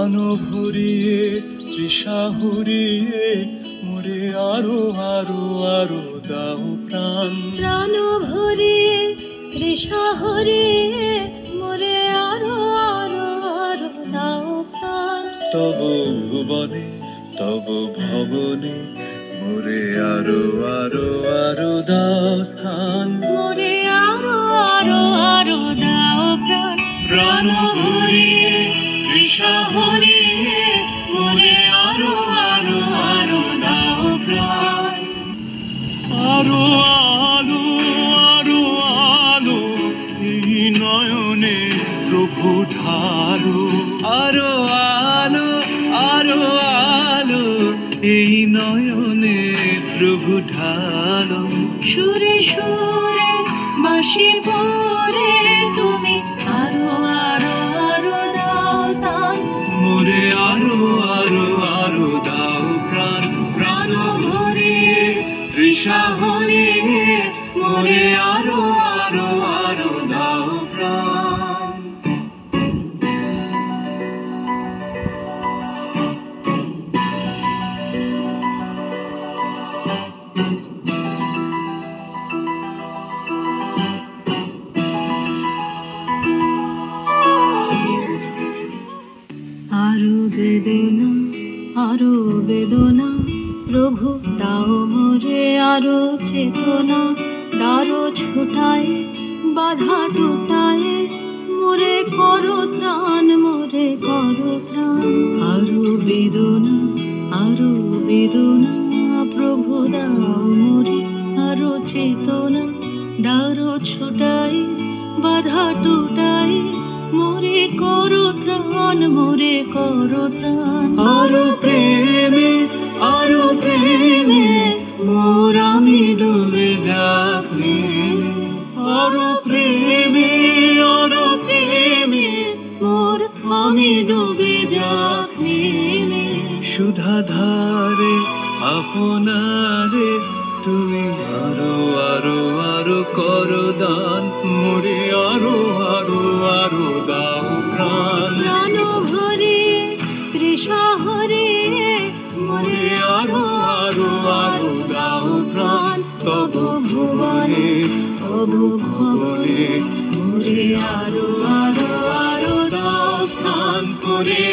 প্রাণ ভরিয়ে তৃষা হরিয়ে মোরে আরো আরো আরো দাও প্রাণ। প্রাণ ভরিয়ে তৃষা হরিয়ে মোরে আরো আরো আরো দাও প্রাণ। তব ভুবনে তব ভবনে মোরে আরো আরো আরো দাও স্থান। মোরে আরো আরো আরো দাও প্রাণ। প্রাণ ভরিয়ে তৃষা হরিয়ে মোরে আরো আরো আরো দাও প্রাণ। আরো আলো আরো আলো এই নয়নে প্রভু ঢালো। আরো আলো আরো আলো এই নয়নে প্রভু ঢালো। সুরে সুরে বাঁশি পরে তুমি আরো আরো আরো দাও তান। মোরে আরো আরো আরো দাও প্রাণ। প্রাণ ভরিয়ে তৃষা হরিয়ে মোরে আরো আরো আরো দাও প্রাণ। আরো বেদনা আরো বেদনা প্রভু দাও মোরে আরো চেতনা। দারো ছুটায় বাধা টুটায় মোরে করো ত্রাণ মোরে করো ত্রাণ। আরো বেদনা প্রভু দাও মোরে আরো চেতনা। দারো ছুটায় বাধা টুটায় মোরে করো ত্রাণ মোরে করো ত্রাণ। আরো প্রেমে মোর আমি ডুবে যাক নেমে। আরো প্রেমে মোর আমি ডুবে যাক নেমে। সুধা ধারে আপনারে তুমি আরো আরো আরো করো দান। মোরে আরো আরো আরো দাও প্রাণ। প্রাণ ভরিয়ে তৃষা হরিয়ে মোরে আরো আরো আরো দাও প্রাণ। তব ভুবনে মোরে আরো আরো আরো দাও স্থান। মোরে